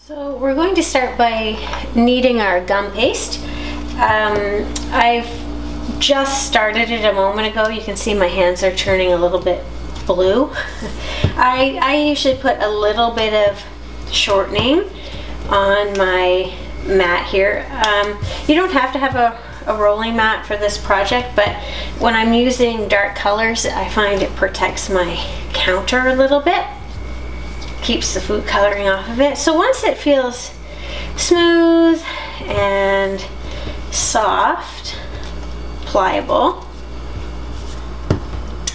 So we're going to start by kneading our gum paste. I've just started it a moment ago. You can see my hands are turning a little bit blue. I usually put a little bit of shortening on my mat here. You don't have to have a rolling mat for this project, but when I'm using dark colors, I find it protects my counter a little bit. Keeps the food coloring off of it. So once it feels smooth and soft, pliable,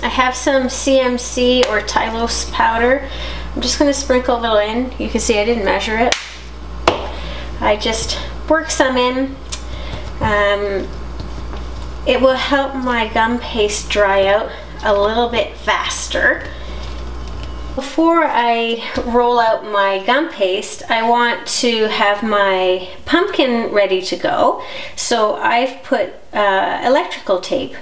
I have some CMC or Tylose powder. I'm just going to sprinkle a little in. You can see I didn't measure it. I just work some in. It will help my gum paste dry out a little bit faster. Before I roll out my gum paste, I want to have my pumpkin ready to go. So I've put electrical tape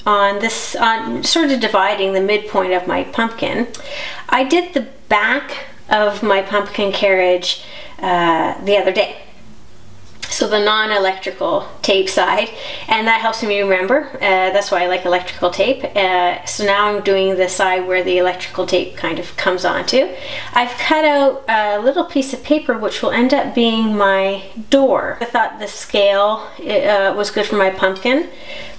on this, sort of dividing the midpoint of my pumpkin. I did the back of my pumpkin carriage the other day. So the non-electrical tape side, and that helps me remember. That's why I like electrical tape. So now I'm doing the side where the electrical tape kind of comes onto. I've cut out a little piece of paper which will end up being my door. I thought the scale was good for my pumpkin,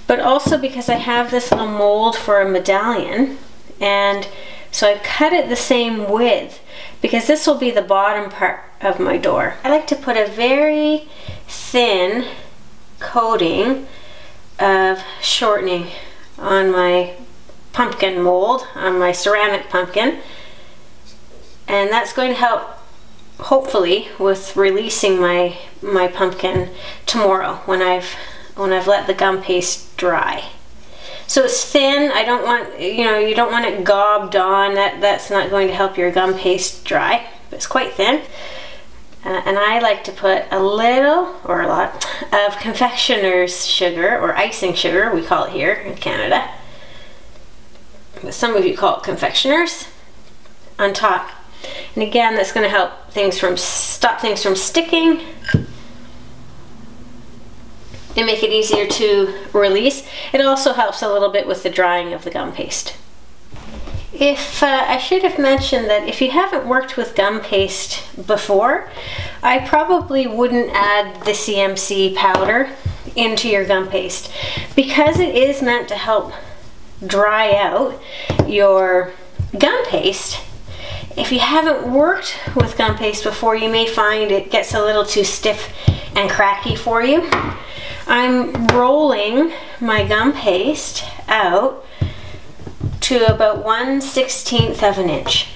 but also because I have this little mold for a medallion, and so I've cut it the same width because this will be the bottom part of my door. I like to put a very thin coating of shortening on my pumpkin mold, on my ceramic pumpkin, and that's going to help hopefully with releasing my pumpkin tomorrow when I've let the gum paste dry. So it's thin. I don't want, you don't want it gobbed on. That's not going to help your gum paste dry, but it's quite thin. And I like to put a little or a lot of confectioner's sugar, or icing sugar, we call it here in Canada. But some of you call it confectioner's, on top. And again, that's going to help stop things from sticking and make it easier to release. It also helps a little bit with the drying of the gum paste. I should have mentioned that if you haven't worked with gum paste before, I probably wouldn't add the CMC powder into your gum paste, because it is meant to help dry out your gum paste. If you haven't worked with gum paste before, you may find it gets a little too stiff and cracky for you. I'm rolling my gum paste out to about 1/16 of an inch.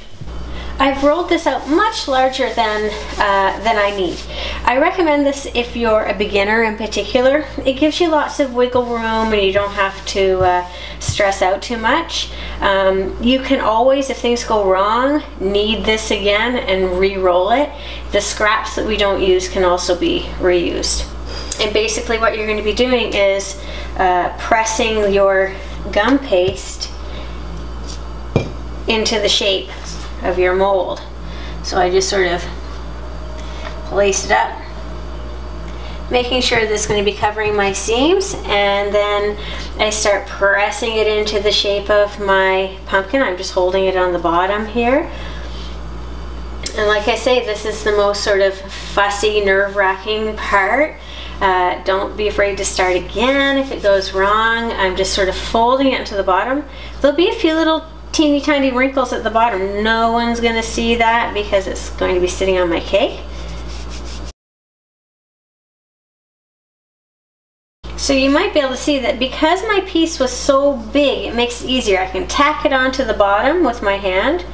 I've rolled this out much larger than I need. I recommend this if you're a beginner in particular. It gives you lots of wiggle room and you don't have to stress out too much. You can always, if things go wrong, knead this again and re-roll it. The scraps that we don't use can also be reused. And basically what you're going to be doing is pressing your gum paste into the shape of your mold. So I just sort of place it up, making sure this is going to be covering my seams, and then I start pressing it into the shape of my pumpkin. I'm just holding it on the bottom here. And like I say, this is the most sort of fussy, nerve-wracking part. Don't be afraid to start again if it goes wrong. I'm just sort of folding it into the bottom. There'll be a few little teeny tiny wrinkles at the bottom. No one's going to see that because it's going to be sitting on my cake. So you might be able to see that because my piece was so big, it makes it easier. I can tack it onto the bottom with my hand.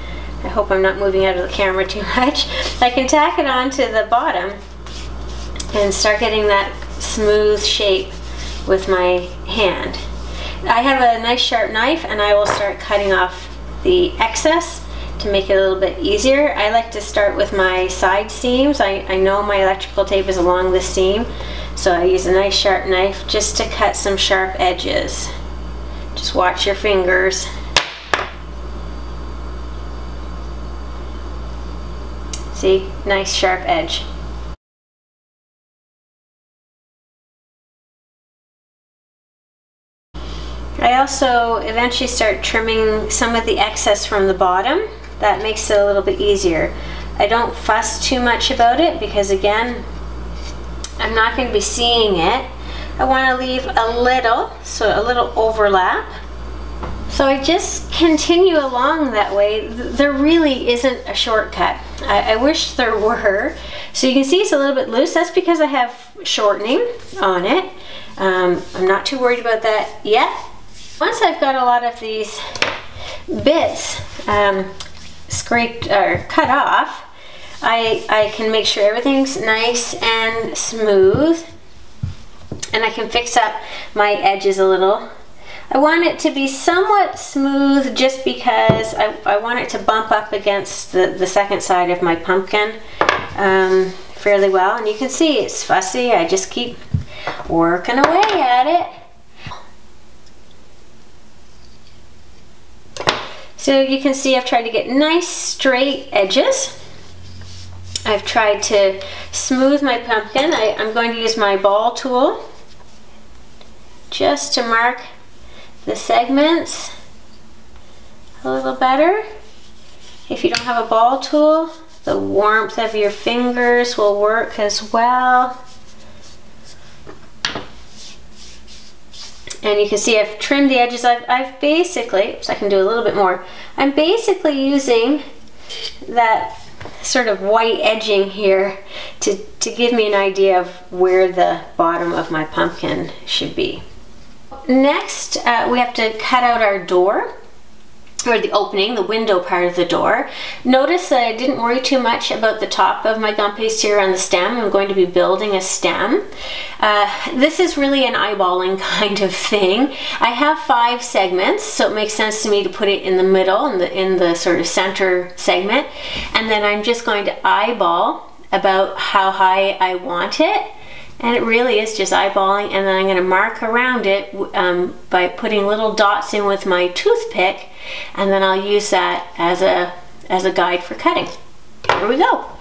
I hope I'm not moving out of the camera too much. I can tack it onto the bottom and start getting that smooth shape with my hand. I have a nice sharp knife and I will start cutting off the excess to make it a little bit easier. I like to start with my side seams. I know my electrical tape is along the seam, so I use a nice sharp knife just to cut some sharp edges. Just watch your fingers. See, nice sharp edge. I also eventually start trimming some of the excess from the bottom. That makes it a little bit easier. I don't fuss too much about it because, again, I'm not going to be seeing it. I want to leave a little, so a little overlap. So I just continue along that way. There really isn't a shortcut. I wish there were. So you can see it's a little bit loose. That's because I have shortening on it. I'm not too worried about that yet. Once I've got a lot of these bits scraped or cut off, I can make sure everything's nice and smooth, and I can fix up my edges a little. I want it to be somewhat smooth just because I want it to bump up against the second side of my pumpkin fairly well. And you can see it's fussy. I just keep working away at it. So you can see I've tried to get nice straight edges. I've tried to smooth my pumpkin. I'm going to use my ball tool just to mark the segments a little better. If you don't have a ball tool, the warmth of your fingers will work as well. And you can see I've trimmed the edges. I've basically, so I can do a little bit more, I'm basically using that sort of white edging here to give me an idea of where the bottom of my pumpkin should be. Next, we have to cut out our door, or the opening, the window part of the door. Notice that I didn't worry too much about the top of my gum paste here on the stem. I'm going to be building a stem. This is really an eyeballing kind of thing. I have 5 segments, so it makes sense to me to put it in the middle, in the sort of center segment. And then I'm just going to eyeball about how high I want it. And it really is just eyeballing, and then I'm going to mark around it by putting little dots in with my toothpick, and then I'll use that as a guide for cutting. Here we go.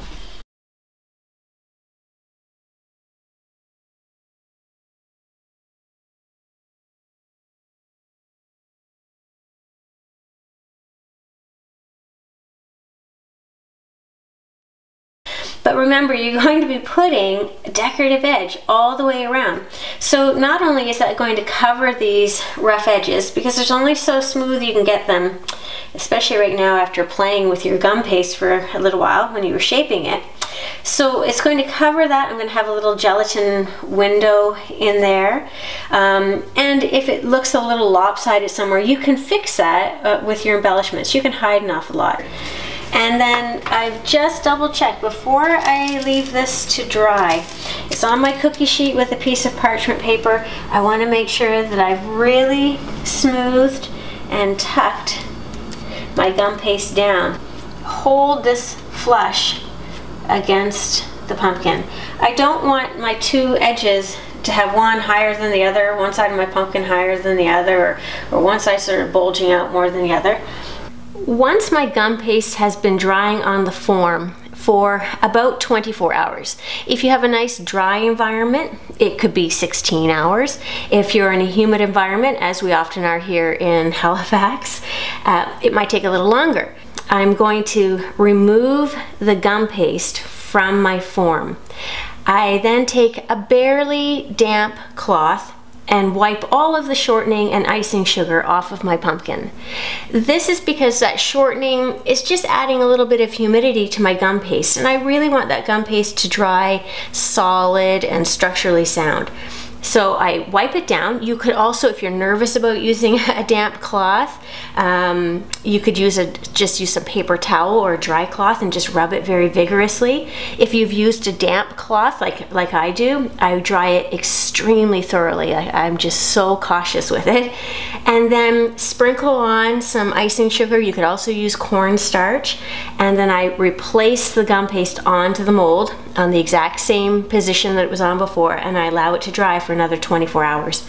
But remember, you're going to be putting a decorative edge all the way around. So not only is that going to cover these rough edges, because there's only so smooth you can get them, especially right now after playing with your gum paste for a little while when you were shaping it. So it's going to cover that. I'm going to have a little gelatin window in there. And if it looks a little lopsided somewhere, you can fix that with your embellishments. You can hide an awful lot. And then I've just double checked before I leave this to dry. It's on my cookie sheet with a piece of parchment paper. I want to make sure that I've really smoothed and tucked my gum paste down. Hold this flush against the pumpkin. I don't want my 2 edges to have one higher than the other, one side of my pumpkin higher than the other, or one side sort of bulging out more than the other. Once my gum paste has been drying on the form for about 24 hours. If you have a nice dry environment, it could be 16 hours. If you're in a humid environment, as we often are here in Halifax, it might take a little longer. I'm going to remove the gum paste from my form. I then take a barely damp cloth and wipe all of the shortening and icing sugar off of my pumpkin. This is because that shortening is just adding a little bit of humidity to my gum paste, and I really want that gum paste to dry solid and structurally sound. So I wipe it down. You could also, if you're nervous about using a damp cloth, you could just use a paper towel or a dry cloth and just rub it very vigorously. If you've used a damp cloth like I do, I dry it extremely thoroughly. I'm just so cautious with it. And then sprinkle on some icing sugar. You could also use cornstarch. And then I replace the gum paste onto the mold on the exact same position that it was on before, and I allow it to dry for another 24 hours.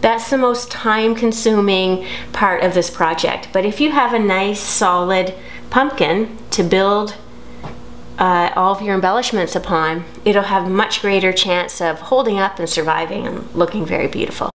That's the most time-consuming part of this project. But if you have a nice solid pumpkin to build all of your embellishments upon, it'll have a much greater chance of holding up and surviving and looking very beautiful.